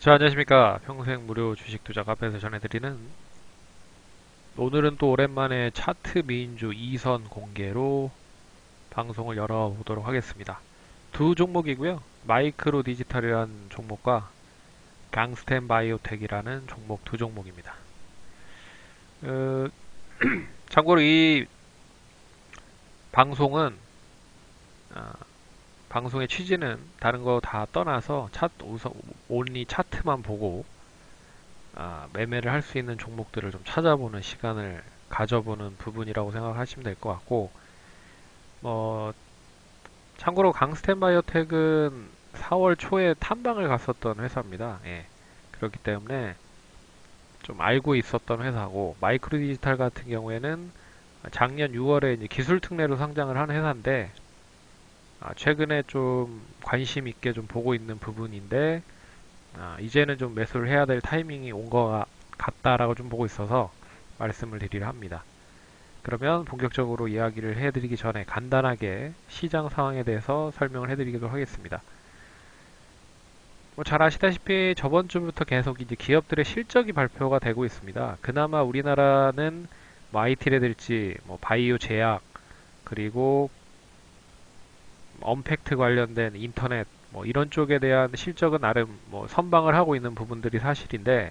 자, 안녕하십니까. 평생 무료 주식 투자 카페에서 전해드리는 오늘은 또 오랜만에 차트 미인주 2선 공개로 방송을 열어보도록 하겠습니다. 두 종목이고요. 마이크로 디지털이라는 종목과 강스텐 바이오텍이라는 종목 두 종목입니다. 어, 참고로 이 방송은 아, 방송의 취지는 다른 거 다 떠나서 우선 온리 차트만 보고 매매를 할 수 있는 종목들을 좀 찾아보는 시간을 가져보는 부분이라고 생각하시면 될 것 같고, 뭐, 참고로 강스텐 바이오텍은 4월 초에 탐방을 갔었던 회사입니다. 예. 그렇기 때문에 좀 알고 있었던 회사고, 마이크로 디지털 같은 경우에는 작년 6월에 이제 기술 특례로 상장을 한 회사인데, 최근에 좀 관심 있게 좀 보고 있는 부분인데, 이제는 좀 매수를 해야 될 타이밍이 온 것 같다라고 좀 보고 있어서 말씀을 드리려 합니다. 그러면 본격적으로 이야기를 해드리기 전에 간단하게 시장 상황에 대해서 설명을 해드리도록 하겠습니다. 잘 아시다시피 저번 주부터 계속 이제 기업들의 실적이 발표가 되고 있습니다. 그나마 우리나라는 뭐 IT라든지 뭐 바이오 제약 그리고 언팩트 관련된 인터넷 뭐 이런 쪽에 대한 실적은 나름 뭐 선방을 하고 있는 부분들이 사실인데,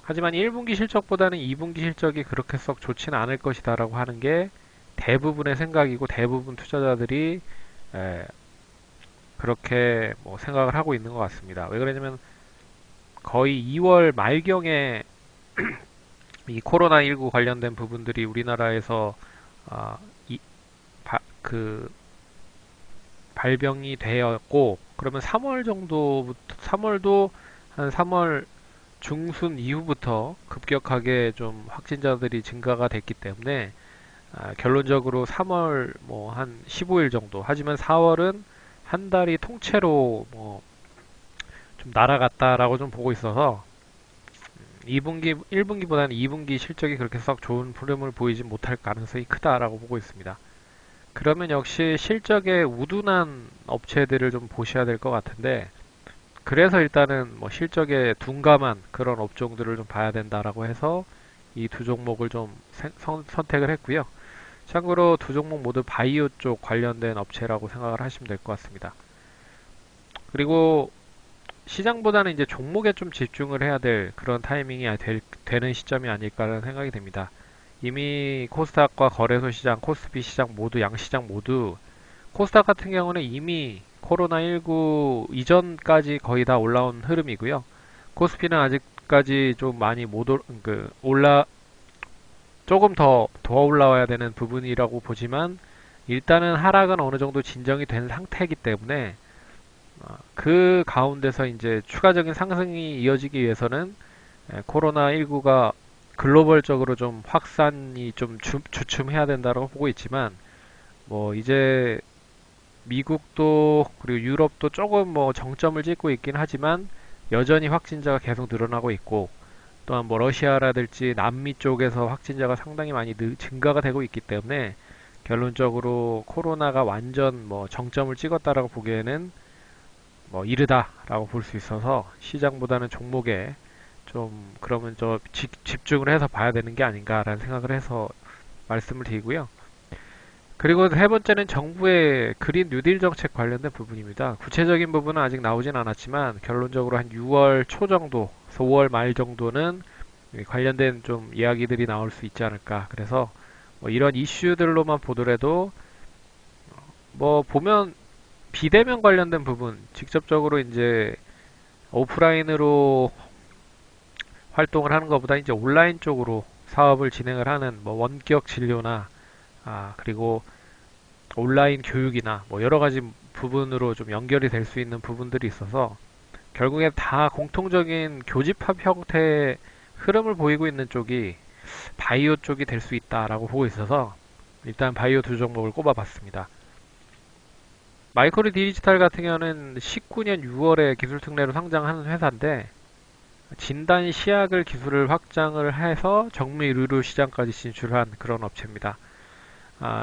하지만 1분기 실적보다는 2분기 실적이 그렇게 썩 좋지는 않을 것이다라고 하는 게 대부분의 생각이고, 대부분 투자자들이 그렇게 뭐 생각을 하고 있는 것 같습니다. 왜 그러냐면 거의 2월 말경에 이 코로나19 관련된 부분들이 우리나라에서 아, 이, 그 발병이 되었고, 그러면 3월 정도부터 3월도 한 3월 중순 이후부터 급격하게 좀 확진자들이 증가가 됐기 때문에 결론적으로 3월 뭐 한 15일 정도, 하지만 4월은 한 달이 통째로 뭐 좀 날아갔다라고 좀 보고 있어서 2분기 1분기보다는 2분기 실적이 그렇게 썩 좋은 흐름을 보이지 못할 가능성이 크다라고 보고 있습니다. 그러면 역시 실적에 우둔한 업체들을 좀 보셔야 될 것 같은데, 그래서 일단은 뭐 실적에 둔감한 그런 업종들을 좀 봐야 된다라고 해서 이 두 종목을 좀 선택을 했고요. 참고로 두 종목 모두 바이오 쪽 관련된 업체라고 생각을 하시면 될 것 같습니다. 그리고 시장보다는 이제 종목에 좀 집중을 해야 될 그런 타이밍이 되는 시점이 아닐까라는 생각이 됩니다. 이미 코스닥과 거래소 시장, 코스피 시장 모두 양시장 모두, 코스닥 같은 경우는 이미 코로나19 이전까지 거의 다 올라온 흐름이고요. 코스피는 아직까지 좀 많이 못 조금 더 올라와야 되는 부분이라고 보지만, 일단은 하락은 어느 정도 진정이 된 상태이기 때문에 그 가운데서 이제 추가적인 상승이 이어지기 위해서는 코로나19가 글로벌적으로 좀 확산이 좀 주춤해야 된다고 보고 있지만, 뭐 이제 미국도 그리고 유럽도 조금 뭐 정점을 찍고 있긴 하지만 여전히 확진자가 계속 늘어나고 있고, 또한 뭐 러시아라든지 남미 쪽에서 확진자가 상당히 많이 증가가 되고 있기 때문에 결론적으로 코로나가 완전 뭐 정점을 찍었다라고 보기에는 뭐 이르다라고 볼 수 있어서 시장보다는 종목에 좀 그러면 집중을 해서 봐야 되는 게 아닌가라는 생각을 해서 말씀을 드리고요. 그리고 세 번째는 정부의 그린 뉴딜 정책 관련된 부분입니다. 구체적인 부분은 아직 나오진 않았지만 결론적으로 한 6월 초 정도, 5월 말 정도는 관련된 좀 이야기들이 나올 수 있지 않을까. 그래서 뭐 이런 이슈들로만 보더라도 뭐 보면 비대면 관련된 부분, 직접적으로 이제 오프라인으로 활동을 하는 것보다 이제 온라인 쪽으로 사업을 진행을 하는 뭐 원격 진료나 그리고 온라인 교육이나 뭐 여러 가지 부분으로 좀 연결이 될 수 있는 부분들이 있어서 결국에 다 공통적인 교집합 형태의 흐름을 보이고 있는 쪽이 바이오 쪽이 될 수 있다라고 보고 있어서 일단 바이오 두 종목을 꼽아봤습니다. 마이크로 디지털 같은 경우는 19년 6월에 기술 특례로 상장하는 회사인데, 진단 시약을 기술을 확장을 해서 정밀 의료 시장까지 진출한 그런 업체입니다.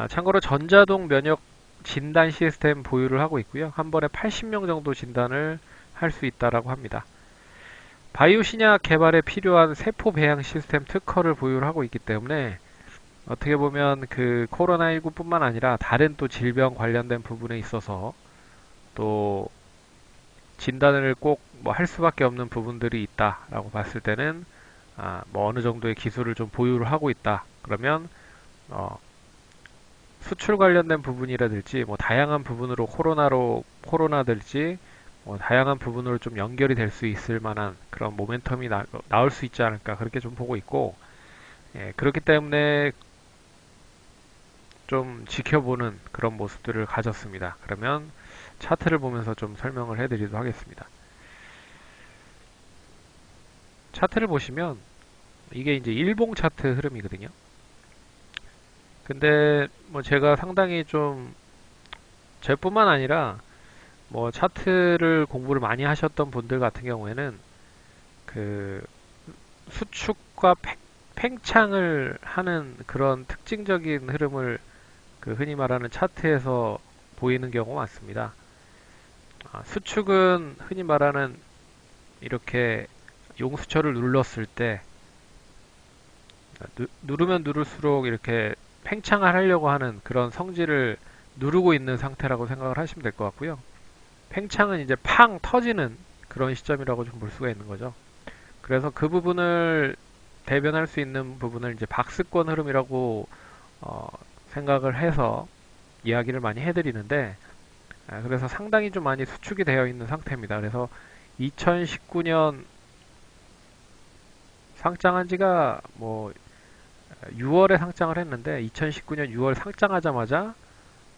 참고로 전자동 면역 진단 시스템 보유를 하고 있고요. 한 번에 80명 정도 진단을 할 수 있다라고 합니다. 바이오 신약 개발에 필요한 세포 배양 시스템 특허를 보유를 하고 있기 때문에 어떻게 보면 그 코로나19뿐만 아니라 다른 또 질병 관련된 부분에 있어서 또 진단을 꼭 뭐 할 수밖에 없는 부분들이 있다라고 봤을 때는 뭐 어느 정도의 기술을 좀 보유를 하고 있다. 그러면 어, 수출 관련된 부분이라든지 뭐 다양한 부분으로 코로나될지 뭐 다양한 부분으로 좀 연결이 될 수 있을 만한 그런 모멘텀이 나올 수 있지 않을까 그렇게 좀 보고 있고 예, 그렇기 때문에 좀 지켜보는 그런 모습들을 가졌습니다. 그러면 차트를 보면서 좀 설명을 해드리도록 하겠습니다. 차트를 보시면 이게 이제 일봉 차트 흐름이거든요. 근데 뭐 제가 상당히 좀 저뿐만 아니라 뭐 차트를 공부를 많이 하셨던 분들 같은 경우에는 그 수축과 팽창을 하는 그런 특징적인 흐름을 그 흔히 말하는 차트에서 보이는 경우가 많습니다. 수축은 흔히 말하는 이렇게 용수철을 눌렀을 때 누르면 누를수록 이렇게 팽창을 하려고 하는 그런 성질을 누르고 있는 상태라고 생각을 하시면 될 것 같고요. 팽창은 이제 팡 터지는 그런 시점이라고 좀 볼 수가 있는 거죠. 그래서 그 부분을 대변할 수 있는 부분을 이제 박스권 흐름이라고 생각을 해서 이야기를 많이 해드리는데 그래서 상당히 좀 많이 수축이 되어 있는 상태입니다. 그래서 2019년 상장한 지가 뭐 6월에 상장을 했는데 2019년 6월 상장하자마자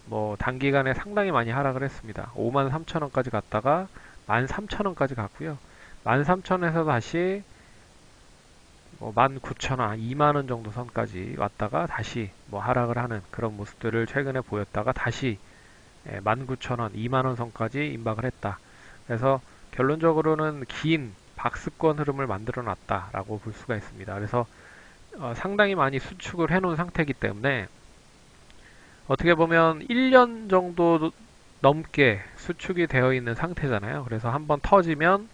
뭐 단기간에 상당히 많이 하락을 했습니다. 53,000원까지 갔다가 13,000원까지 갔고요. 13,000원에서 다시 뭐 19,000원, 2만원 정도 선까지 왔다가 다시 뭐 하락을 하는 그런 모습들을 최근에 보였다가 다시 19,000원, 2만원 선까지 임박을 했다. 그래서 결론적으로는 긴 박스권 흐름을 만들어 놨다라고 볼 수가 있습니다. 그래서 상당히 많이 수축을 해놓은 상태이기 때문에 어떻게 보면 1년 정도 넘게 수축이 되어 있는 상태잖아요. 그래서 한번 터지면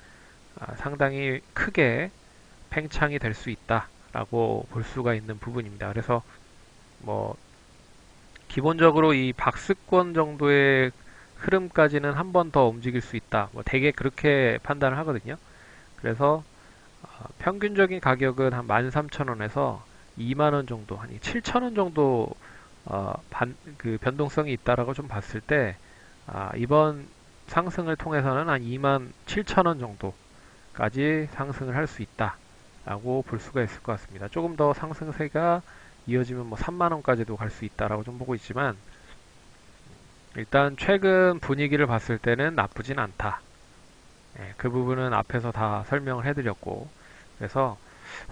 상당히 크게 팽창이 될 수 있다라고 볼 수가 있는 부분입니다. 그래서 뭐 기본적으로 이 박스권 정도의 흐름까지는 한 번 더 움직일 수 있다. 뭐 대개 그렇게 판단을 하거든요. 그래서 평균적인 가격은 한 13,000원에서 2만원 정도, 한 7,000원 정도 그 변동성이 있다라고 좀 봤을 때 이번 상승을 통해서는 한 2만 7천원 정도까지 상승을 할 수 있다라고 볼 수가 있을 것 같습니다. 조금 더 상승세가 이어지면 뭐 3만원까지도 갈 수 있다라고 좀 보고 있지만 일단 최근 분위기를 봤을 때는 나쁘진 않다. 그 부분은 앞에서 다 설명을 해드렸고 그래서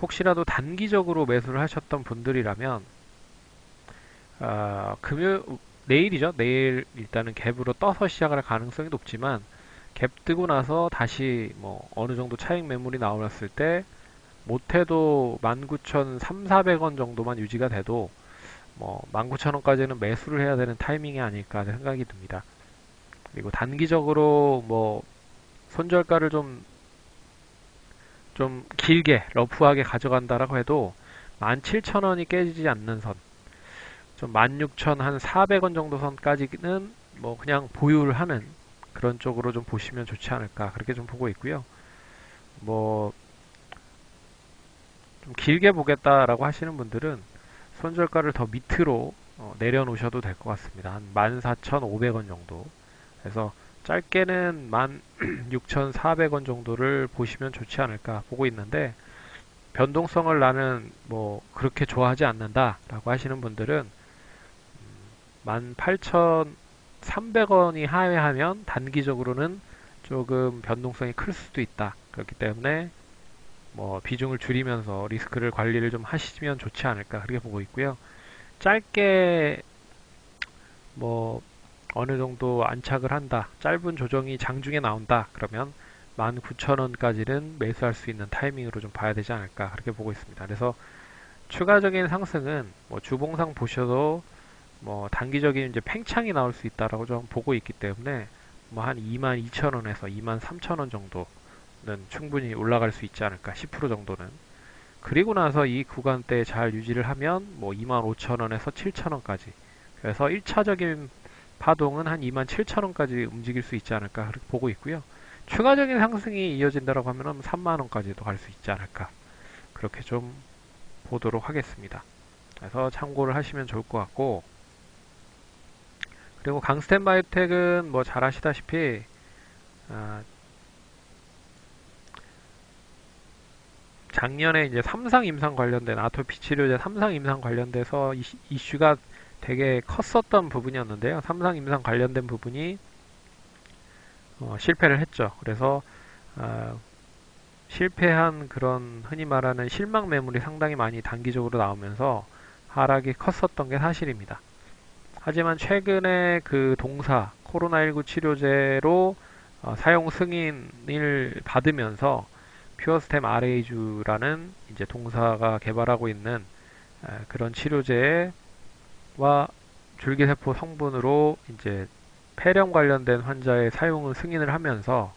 혹시라도 단기적으로 매수를 하셨던 분들이라면 내일이죠. 내일 일단은 갭으로 떠서 시작을 할 가능성이 높지만 갭 뜨고 나서 다시 뭐 어느 정도 차익 매물이 나왔을 때 못해도 19,300원 정도만 유지가 돼도 뭐 19,000원까지는 매수를 해야 되는 타이밍이 아닐까 생각이 듭니다. 그리고 단기적으로 뭐 손절가를 좀 길게 러프하게 가져간다라고 해도 17,000원이 깨지지 않는 선, 좀 16,400원 정도 선까지는 뭐 그냥 보유를 하는 그런 쪽으로 좀 보시면 좋지 않을까 그렇게 좀 보고 있고요. 뭐 좀 길게 보겠다라고 하시는 분들은 손절가를 더 밑으로 내려놓으셔도 될 것 같습니다. 한 14,500원 정도. 그래서 짧게는 16,400원 정도를 보시면 좋지 않을까 보고 있는데 변동성을 나는 뭐 그렇게 좋아하지 않는다라고 하시는 분들은 18,300원이 하회하면 단기적으로는 조금 변동성이 클 수도 있다. 그렇기 때문에 뭐 비중을 줄이면서 리스크를 관리를 좀 하시면 좋지 않을까 그렇게 보고 있고요. 짧게 뭐 어느 정도 안착을 한다. 짧은 조정이 장중에 나온다. 그러면 19,000원까지는 매수할 수 있는 타이밍으로 좀 봐야 되지 않을까 그렇게 보고 있습니다. 그래서 추가적인 상승은 뭐 주봉상 보셔도 뭐 단기적인 이제 팽창이 나올 수 있다라고 좀 보고 있기 때문에 뭐 한 22,000원에서 23,000원 정도는 충분히 올라갈 수 있지 않을까, 10% 정도는. 그리고 나서 이 구간대에 잘 유지를 하면 뭐 25,000원에서 7,000원까지. 그래서 1차적인 파동은 한 27,000원까지 움직일 수 있지 않을까 그렇게 보고 있고요. 추가적인 상승이 이어진다고 하면 3만원까지도 갈 수 있지 않을까, 그렇게 좀 보도록 하겠습니다. 그래서 참고를 하시면 좋을 것 같고, 그리고 강스텐 바이오텍은 뭐 잘 아시다시피 작년에 이제 삼상 임상 관련된 아토피 치료제 삼상 임상 관련돼서 이슈가 되게 컸었던 부분이었는데요. 삼상 임상 관련된 부분이 실패를 했죠. 그래서 어, 실패한 그런 흔히 말하는 실망 매물이 상당히 많이 단기적으로 나오면서 하락이 컸었던 게 사실입니다. 하지만 최근에 그 동사 코로나19 치료제로 사용 승인을 받으면서 퓨어스템 RA주라는 이제 동사가 개발하고 있는 그런 치료제와 줄기세포 성분으로 이제 폐렴 관련된 환자의 사용을 승인을 하면서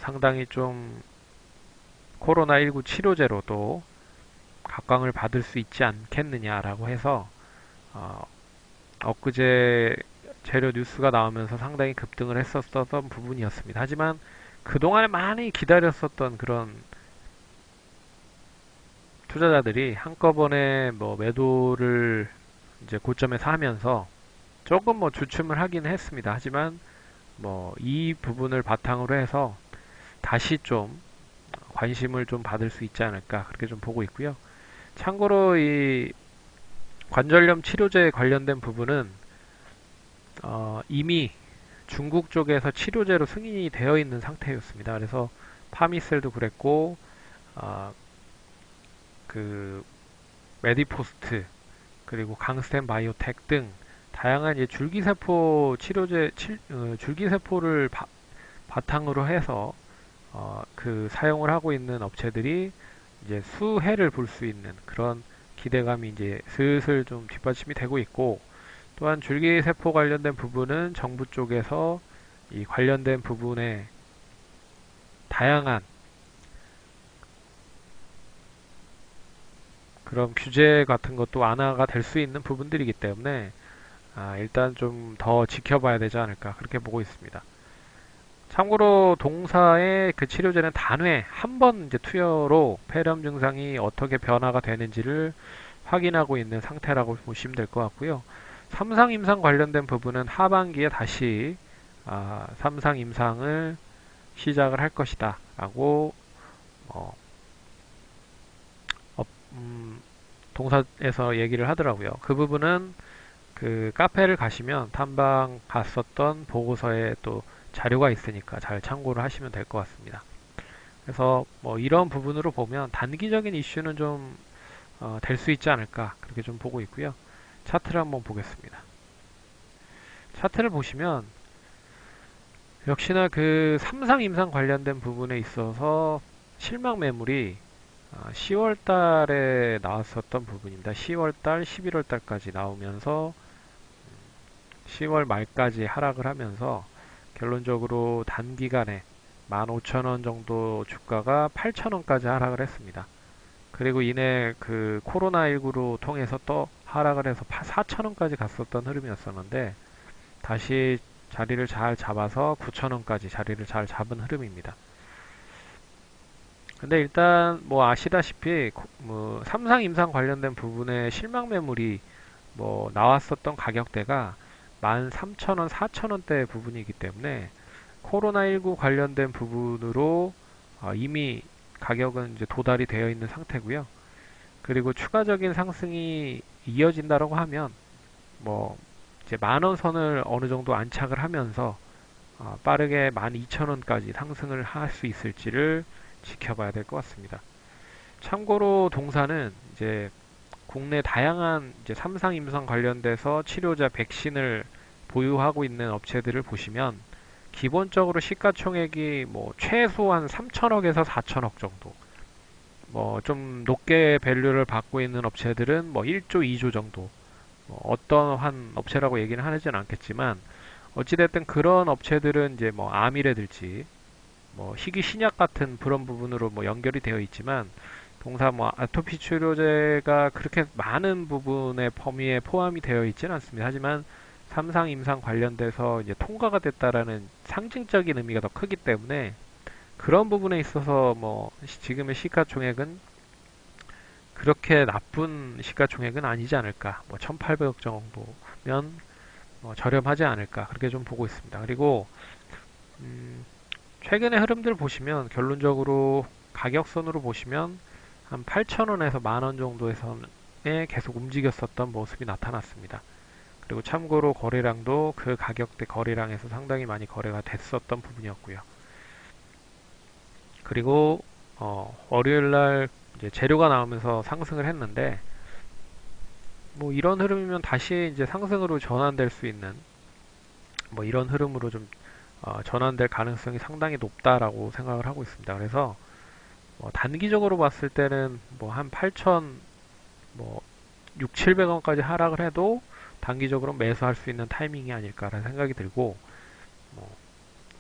상당히 좀 코로나19 치료제로도 각광을 받을 수 있지 않겠느냐라고 해서 엊그제 재료 뉴스가 나오면서 상당히 급등을 했었던 부분이었습니다. 하지만 그동안에 많이 기다렸었던 그런 투자자들이 한꺼번에 뭐 매도를 이제 고점에서 하면서 조금 뭐 주춤을 하긴 했습니다. 하지만 뭐 이 부분을 바탕으로 해서 다시 좀 관심을 좀 받을 수 있지 않을까 그렇게 좀 보고 있고요. 참고로 이 관절염 치료제에 관련된 부분은 이미 중국 쪽에서 치료제로 승인이 되어 있는 상태였습니다. 그래서 파미셀도 그랬고 어, 그 메디포스트 그리고 강스텐 바이오텍 등 다양한 이제 줄기세포 치료제 줄기세포를 바탕으로 해서 그 사용을 하고 있는 업체들이 이제 수혜를 볼 수 있는 그런 기대감이 이제 슬슬 좀 뒷받침이 되고 있고, 또한 줄기세포 관련된 부분은 정부 쪽에서 이 관련된 부분에 다양한 그런 규제 같은 것도 완화가 될 수 있는 부분들이기 때문에 일단 좀 더 지켜봐야 되지 않을까 그렇게 보고 있습니다. 참고로 동사의 그 치료제는 단회 한 번 이제 투여로 폐렴 증상이 어떻게 변화가 되는지를 확인하고 있는 상태라고 보시면 될 것 같고요. 삼상 임상 관련된 부분은 하반기에 다시 삼상 임상을 시작을 할 것이다 라고 어, 동사에서 얘기를 하더라고요. 그 부분은 그 카페를 가시면 탐방 갔었던 보고서에 또 자료가 있으니까 잘 참고를 하시면 될 것 같습니다. 그래서 뭐 이런 부분으로 보면 단기적인 이슈는 좀 될 수 있지 않을까 그렇게 좀 보고 있고요. 차트를 한번 보겠습니다. 차트를 보시면 역시나 그 삼상 임상 관련된 부분에 있어서 실망 매물이 10월 달에 나왔었던 부분입니다. 10월 달, 11월 달까지 나오면서 10월 말까지 하락을 하면서 결론적으로 단기간에 15,000원 정도 주가가 8,000원까지 하락을 했습니다. 그리고 이내 그 코로나19로 통해서 또 하락을 해서 4,000원까지 갔었던 흐름이었었는데 다시 자리를 잘 잡아서 9,000원까지 자리를 잘 잡은 흐름입니다. 근데 일단 뭐 아시다시피 뭐 삼상 임상 관련된 부분에 실망 매물이 뭐 나왔었던 가격대가 13,000원, 4,000원대 부분이기 때문에 코로나19 관련된 부분으로 이미 가격은 이제 도달이 되어 있는 상태고요. 그리고 추가적인 상승이 이어진다라고 하면 뭐 이제 만원 선을 어느 정도 안착을 하면서 빠르게 12,000원까지 상승을 할 수 있을지를 지켜봐야 될 것 같습니다. 참고로 동사는 이제 국내 다양한 이제 삼상 임상 관련돼서 치료자 백신을 보유하고 있는 업체들을 보시면 기본적으로 시가총액이 뭐 최소한 3천억에서 4천억 정도, 뭐 좀 높게 밸류를 받고 있는 업체들은 뭐 1조, 2조 정도, 뭐 어떤 한 업체라고 얘기는 하지는 않겠지만 어찌됐든 그런 업체들은 이제 뭐 암이라든지 뭐 희귀 신약 같은 그런 부분으로 뭐 연결이 되어 있지만 동사 뭐 아토피 치료제가 그렇게 많은 부분의 범위에 포함이 되어 있지는 않습니다. 하지만 삼상 임상 관련돼서 이제 통과가 됐다라는 상징적인 의미가 더 크기 때문에 그런 부분에 있어서 뭐 지금의 시가총액은 그렇게 나쁜 시가총액은 아니지 않을까. 뭐 1,800억 정도면 저렴하지 않을까. 그렇게 좀 보고 있습니다. 그리고 최근의 흐름들 보시면 결론적으로 가격선으로 보시면 한 8,000원에서 만원 정도에서는 계속 움직였었던 모습이 나타났습니다. 그리고 참고로 거래량도 그 가격대 거래량에서 상당히 많이 거래가 됐었던 부분이었고요. 그리고 월요일 날 이제 재료가 나오면서 상승을 했는데 뭐 이런 흐름이면 다시 이제 상승으로 전환될 수 있는 뭐 이런 흐름으로 좀 전환될 가능성이 상당히 높다라고 생각을 하고 있습니다. 그래서 단기적으로 봤을 때는 뭐 한 8천 뭐 6, 700원까지 하락을 해도 단기적으로 매수할 수 있는 타이밍이 아닐까라는 생각이 들고 뭐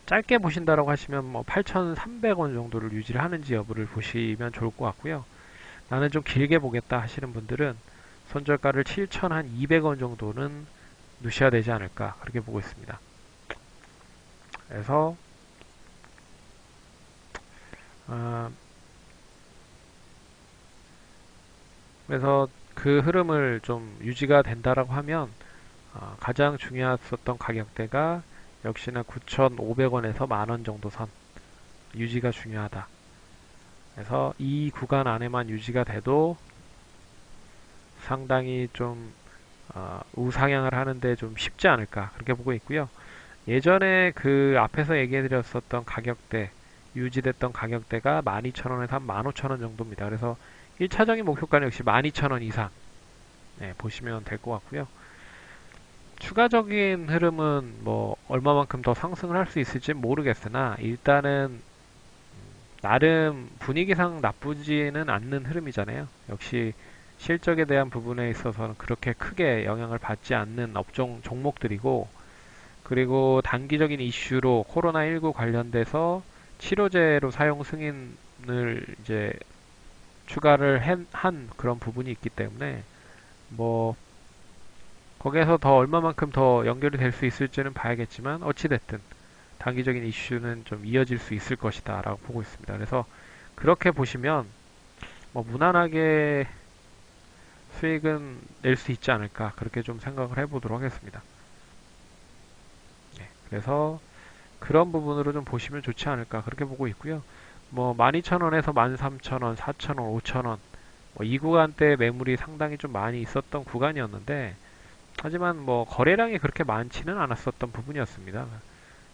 짧게 보신다라고 하시면 뭐 8,300원 정도를 유지를 하는지 여부를 보시면 좋을 것 같고요. 나는 좀 길게 보겠다 하시는 분들은 손절가를 7,200원 정도는 누셔야 되지 않을까 그렇게 보고 있습니다. 그래서 어, 그래서 그 흐름을 좀 유지가 된다라고 하면 가장 중요했었던 가격대가 역시나 9,500원에서 만원 정도 선 유지가 중요하다. 그래서 이 구간 안에만 유지가 돼도 상당히 좀 우상향을 하는데 좀 쉽지 않을까 그렇게 보고 있고요. 예전에 그 앞에서 얘기해드렸었던 가격대 유지됐던 가격대가 12,000원에서 한 15,000원 정도입니다. 그래서 1차적인 목표가는 역시 12,000원 이상 보시면 될 것 같고요. 추가적인 흐름은 뭐 얼마만큼 더 상승을 할 수 있을지 모르겠으나 일단은 나름 분위기상 나쁘지는 않는 흐름이잖아요. 역시 실적에 대한 부분에 있어서는 그렇게 크게 영향을 받지 않는 업종 종목들이고 그리고 단기적인 이슈로 코로나19 관련돼서 치료제로 사용 승인을 이제 추가를 한 그런 부분이 있기 때문에 뭐 거기에서 더 얼마만큼 더 연결이 될 수 있을지는 봐야겠지만 어찌됐든 단기적인 이슈는 좀 이어질 수 있을 것이다 라고 보고 있습니다. 그래서 그렇게 보시면 뭐 무난하게 수익은 낼 수 있지 않을까 그렇게 좀 생각을 해보도록 하겠습니다. 그래서 그런 부분으로 좀 보시면 좋지 않을까 그렇게 보고 있고요. 뭐 12,000원에서 13,000원, 4,000원, 5,000원 이 구간대 매물이 상당히 좀 많이 있었던 구간이었는데 하지만 뭐 거래량이 그렇게 많지는 않았었던 부분이었습니다.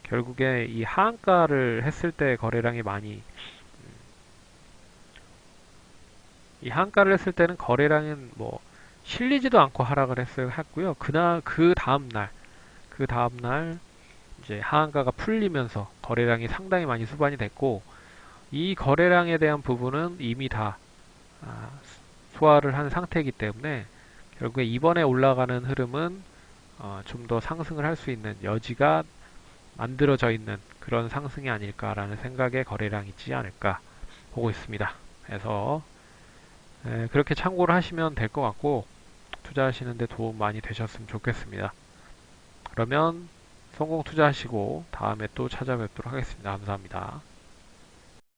결국에 이 하한가를 했을 때 거래량이 많이 이 하한가를 했을 때는 거래량은 뭐 실리지도 않고 하락을 했고요. 그날 그 다음 날 이제 하한가가 풀리면서 거래량이 상당히 많이 수반이 됐고 이 거래량에 대한 부분은 이미 다 아, 소화를 한 상태이기 때문에 결국에 이번에 올라가는 흐름은 좀 더 상승을 할 수 있는 여지가 만들어져 있는 그런 상승이 아닐까라는 생각의 거래량이지 않을까 보고 있습니다. 그래서 그렇게 참고를 하시면 될 것 같고 투자하시는데 도움 많이 되셨으면 좋겠습니다. 그러면 성공 투자하시고 다음에 또 찾아뵙도록 하겠습니다. 감사합니다.